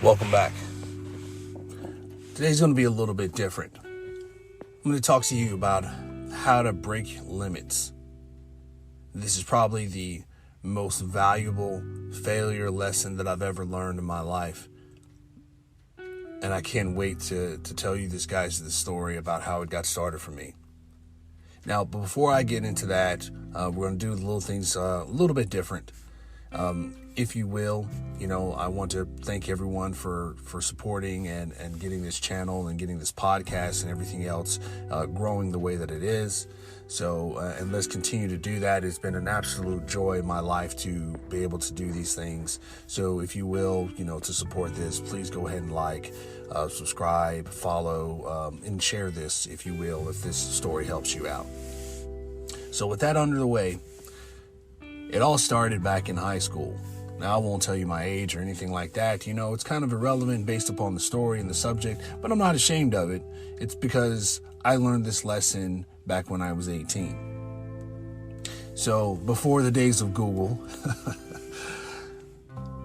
Welcome back. Today's going to be a little bit different. I'm going to talk to you about how to break limits. This is probably the most valuable failure lesson that I've ever learned in my life. And I can't wait to tell you this story about how it got started for me. Now, before I get into that, we're going to do little things a little bit different. If you will, I want to thank everyone for supporting and getting this channel and getting this podcast and everything else growing the way that it is. So, and let's continue to do that. It's been an absolute joy in my life to be able to do these things. So if you will, to support this, please go ahead and subscribe, follow, and share this, if you will, if this story helps you out. So with that under the way, it all started back in high school. Now, I won't tell you my age or anything like that. It's kind of irrelevant based upon the story and the subject, but I'm not ashamed of it. It's because I learned this lesson back when I was 18. So before the days of Google,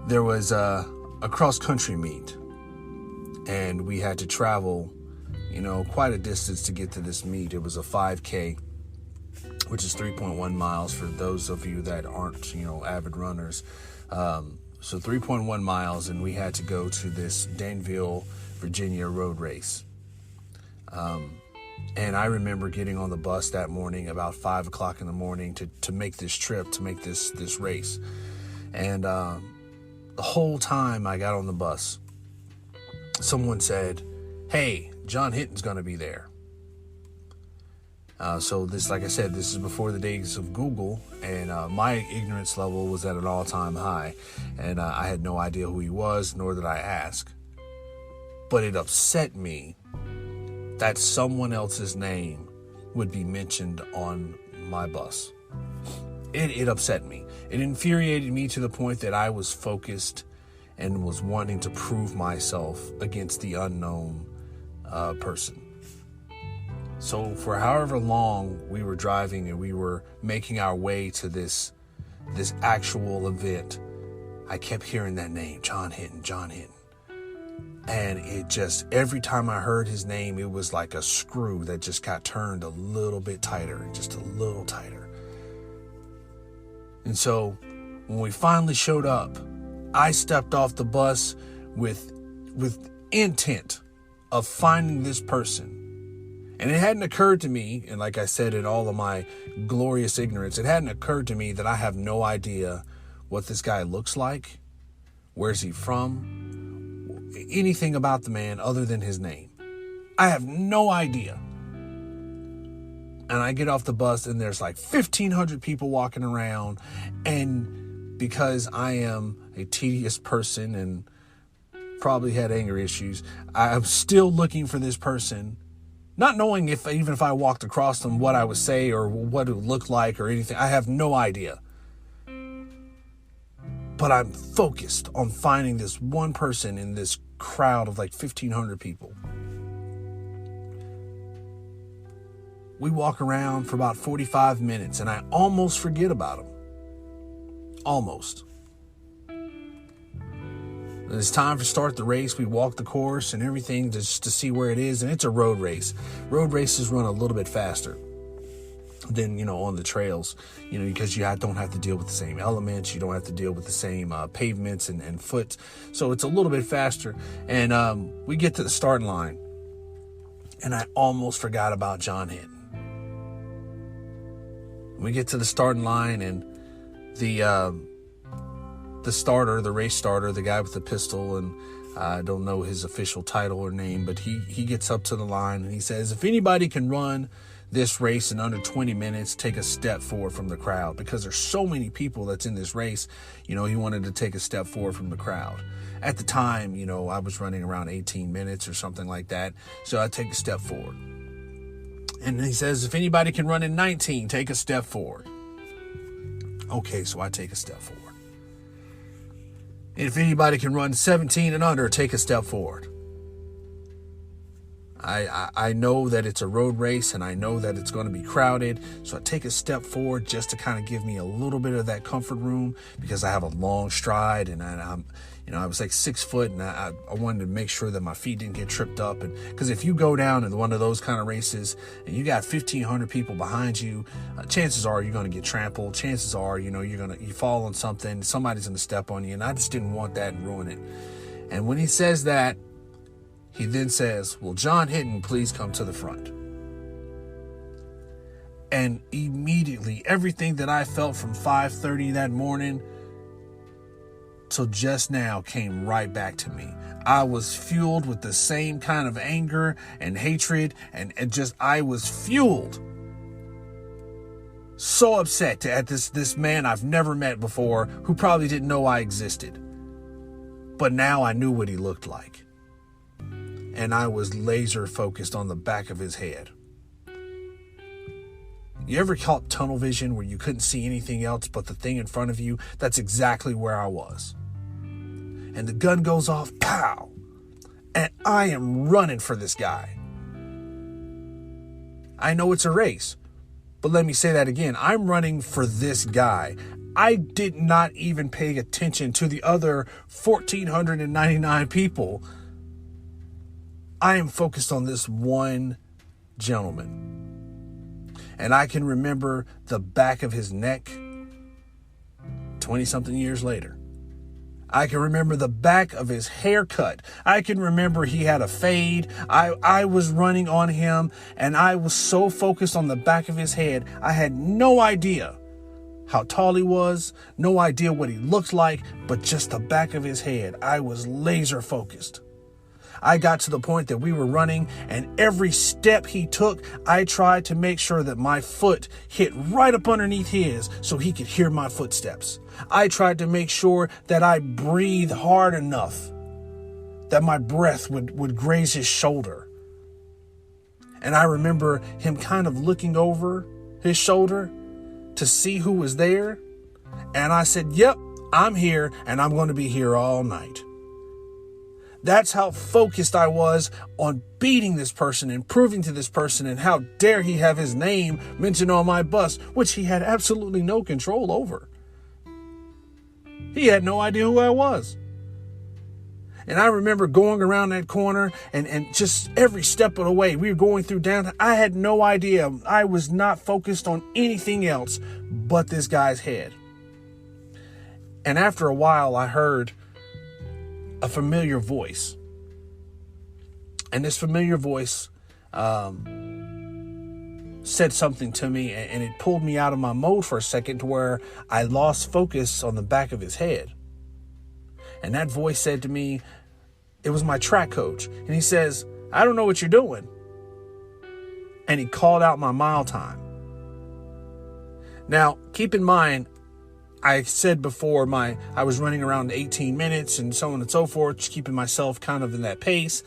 there was a cross-country meet, and we had to travel, quite a distance to get to this meet. It was a 5K, which is 3.1 miles for those of you that aren't, avid runners. So 3.1 miles, and we had to go to this Danville, Virginia road race. And I remember getting on the bus that morning about 5 o'clock in the morning to make this trip, to make this race. And the whole time I got on the bus, someone said, "Hey, John Hinton's going to be there." So this, like I said, this is before the days of Google, and my ignorance level was at an all-time high, and I had no idea who he was, nor did I ask. But it upset me that someone else's name would be mentioned on my bus. It upset me. It infuriated me to the point that I was focused and was wanting to prove myself against the unknown person. So for however long we were driving and we were making our way to this actual event, I kept hearing that name, John Hinton. And it just, every time I heard his name, it was like a screw that just got turned a little bit tighter, just a little tighter. And so when we finally showed up, I stepped off the bus with intent of finding this person. And it hadn't occurred to me, and like I said, in all of my glorious ignorance, it hadn't occurred to me that I have no idea what this guy looks like, where's he from, anything about the man other than his name. I have no idea. And I get off the bus and there's like 1,500 people walking around. And because I am a tedious person and probably had anger issues, I'm still looking for this person, not knowing even if I walked across them, what I would say or what it would look like or anything. I have no idea. But I'm focused on finding this one person in this crowd of like 1,500 people. We walk around for about 45 minutes and I almost forget about him. Almost. When it's time to start the race, we walk the course and everything just to see where it is. And it's a road race. Road races run a little bit faster than, on the trails, because you don't have to deal with the same elements. You don't have to deal with the same pavements and foot. So it's a little bit faster. And we get to the starting line. And I almost forgot about John Hinton. We get to the starting line and the race starter, the guy with the pistol, and I don't know his official title or name, but he gets up to the line and he says, "If anybody can run this race in under 20 minutes, take a step forward from the crowd." Because there's so many people that's in this race, he wanted to take a step forward from the crowd. At the time, I was running around 18 minutes or something like that. So I take a step forward. And he says, "If anybody can run in 19, take a step forward." Okay, so I take a step forward. If anybody can run 17 and under, take a step forward. I know that it's a road race, and I know that it's going to be crowded. So I take a step forward just to kind of give me a little bit of that comfort room, because I have a long stride, and I was like 6 foot, and I wanted to make sure that my feet didn't get tripped up. And because if you go down in one of those kind of races and you got 1,500 people behind you, chances are you're going to get trampled. Chances are, you fall on something, somebody's going to step on you. And I just didn't want that and ruin it. And when he says that, he then says, "Will John Hinton please come to the front?" And immediately, everything that I felt from 5:30 that morning till just now came right back to me. I was fueled with the same kind of anger and hatred, and I was fueled. So upset at this man I've never met before, who probably didn't know I existed. But now I knew what he looked like. And I was laser focused on the back of his head. You ever caught tunnel vision where you couldn't see anything else but the thing in front of you? That's exactly where I was. And the gun goes off, pow! And I am running for this guy. I know it's a race, but let me say that again. I'm running for this guy. I did not even pay attention to the other 1,499 people. I am focused on this one gentleman. And I can remember the back of his neck 20-something years later. I can remember the back of his haircut. I can remember he had a fade. I was running on him, and I was so focused on the back of his head, I had no idea how tall he was, no idea what he looked like, but just the back of his head. I was laser focused. I got to the point that we were running, and every step he took, I tried to make sure that my foot hit right up underneath his so he could hear my footsteps. I tried to make sure that I breathed hard enough that my breath would graze his shoulder. And I remember him kind of looking over his shoulder to see who was there. And I said, "Yep, I'm here, and I'm going to be here all night." That's how focused I was on beating this person and proving to this person, and how dare he have his name mentioned on my bus, which he had absolutely no control over. He had no idea who I was. And I remember going around that corner and just every step of the way we were going through downtown. I had no idea. I was not focused on anything else but this guy's head. And after a while, I heard a familiar voice. And this familiar voice said something to me, and it pulled me out of my mode for a second, to where I lost focus on the back of his head. And that voice said to me, it was my track coach, and he says, "I don't know what you're doing." And he called out my mile time. Now, keep in mind, I said before I was running around 18 minutes and so on and so forth, just keeping myself kind of in that pace.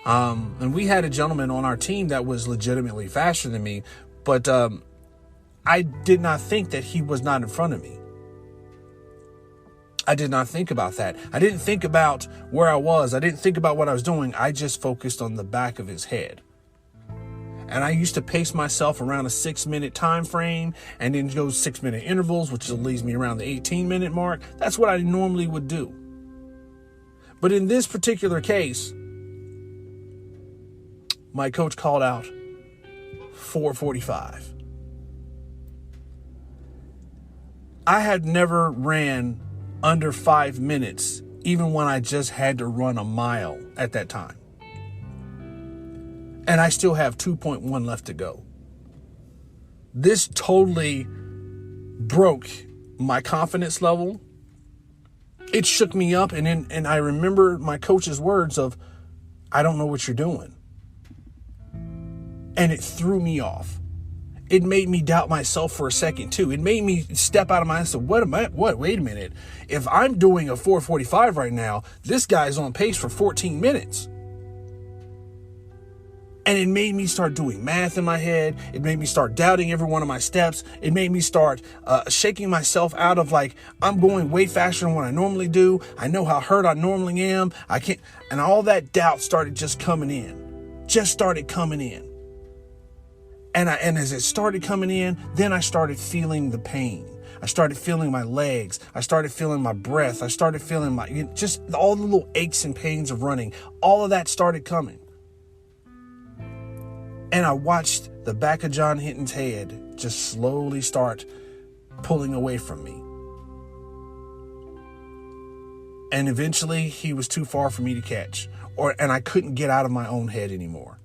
And we had a gentleman on our team that was legitimately faster than me, but I did not think that he was not in front of me. I did not think about that. I didn't think about where I was. I didn't think about what I was doing. I just focused on the back of his head. And I used to pace myself around a 6-minute time frame, and then go 6-minute intervals, which leaves me around the 18-minute mark. That's what I normally would do. But in this particular case, my coach called out 4:45. I had never ran under 5 minutes, even when I just had to run a mile at that time. And I still have 2.1 left to go. This totally broke my confidence level. It shook me up, and I remember my coach's words of, "I don't know what you're doing." And it threw me off. It made me doubt myself for a second too. It made me step out of my head. Wait a minute. If I'm doing a 4:45 right now, this guy's on pace for 14 minutes. And it made me start doing math in my head. It made me start doubting every one of my steps. It made me start shaking myself out of I'm going way faster than what I normally do. I know how hurt I normally am. I can't. And all that doubt started just coming in. just started coming in. And as it started coming in, then I started feeling the pain. I started feeling my legs. I started feeling my breath. I started feeling just all the little aches and pains of running. All of that started coming. And I watched the back of John Hinton's head just slowly start pulling away from me. And eventually he was too far for me to catch, and I couldn't get out of my own head anymore.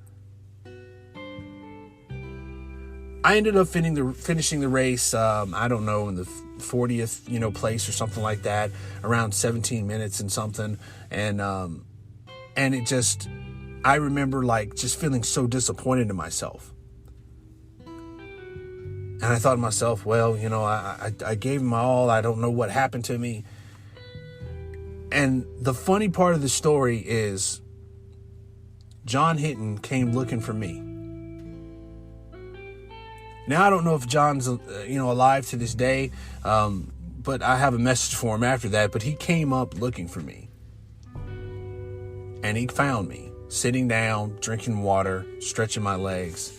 I ended up finishing the race, I don't know, in the 40th, place or something like that, around 17 minutes and something. And it just, I remember just feeling so disappointed in myself. And I thought to myself, well, I gave my all. I don't know what happened to me. And the funny part of the story is John Hinton came looking for me. Now, I don't know if John's, alive to this day, but I have a message for him after that. But he came up looking for me. And he found me sitting down, drinking water, stretching my legs.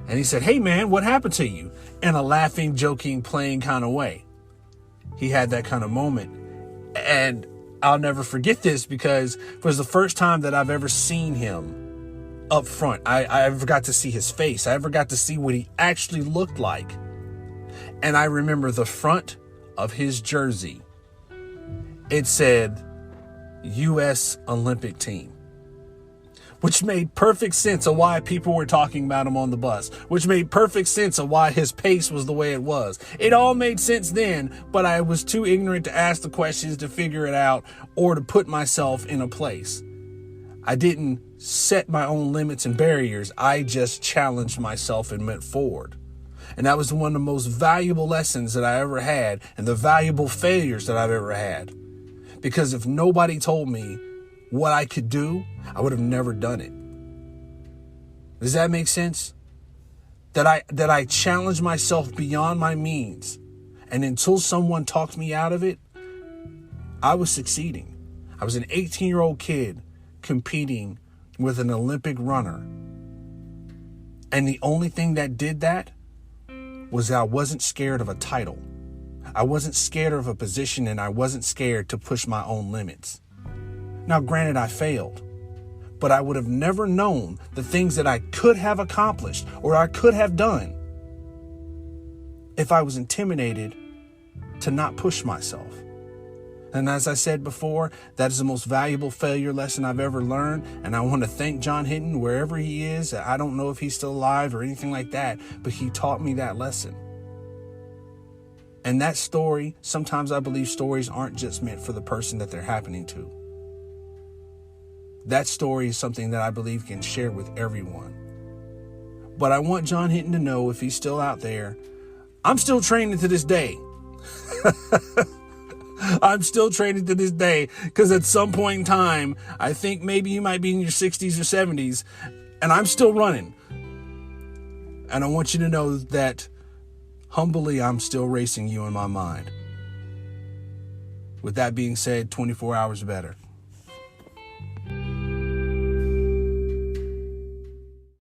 And he said, "Hey, man, what happened to you?" In a laughing, joking, playing kind of way. He had that kind of moment. And I'll never forget this because it was the first time that I've ever seen him up front. I ever got to see his face. I ever got to see what he actually looked like. And I remember the front of his jersey. It said U.S. Olympic Team, which made perfect sense of why people were talking about him on the bus, which made perfect sense of why his pace was the way it was. It all made sense then, but I was too ignorant to ask the questions, to figure it out, or to put myself in a place. I didn't set my own limits and barriers. I just challenged myself and went forward. And that was one of the most valuable lessons that I ever had, and the valuable failures that I've ever had. Because if nobody told me what I could do, I would have never done it. Does that make sense? That I challenged myself beyond my means. And until someone talked me out of it, I was succeeding. I was an 18-year-old kid competing with an Olympic runner. And the only thing that did that was that I wasn't scared of a title. I wasn't scared of a position, and I wasn't scared to push my own limits. Now, granted, I failed, but I would have never known the things that I could have accomplished or I could have done if I was intimidated to not push myself. And as I said before, that is the most valuable failure lesson I've ever learned. And I want to thank John Hinton wherever he is. I don't know if he's still alive or anything like that, but he taught me that lesson. And that story, sometimes I believe stories aren't just meant for the person that they're happening to. That story is something that I believe can share with everyone. But I want John Hinton to know, if he's still out there, I'm still training to this day. I'm still training to this day, because at some point in time, I think maybe you might be in your 60s or 70s, and I'm still running. And I want you to know that humbly, I'm still racing you in my mind. With that being said, 24 hours better.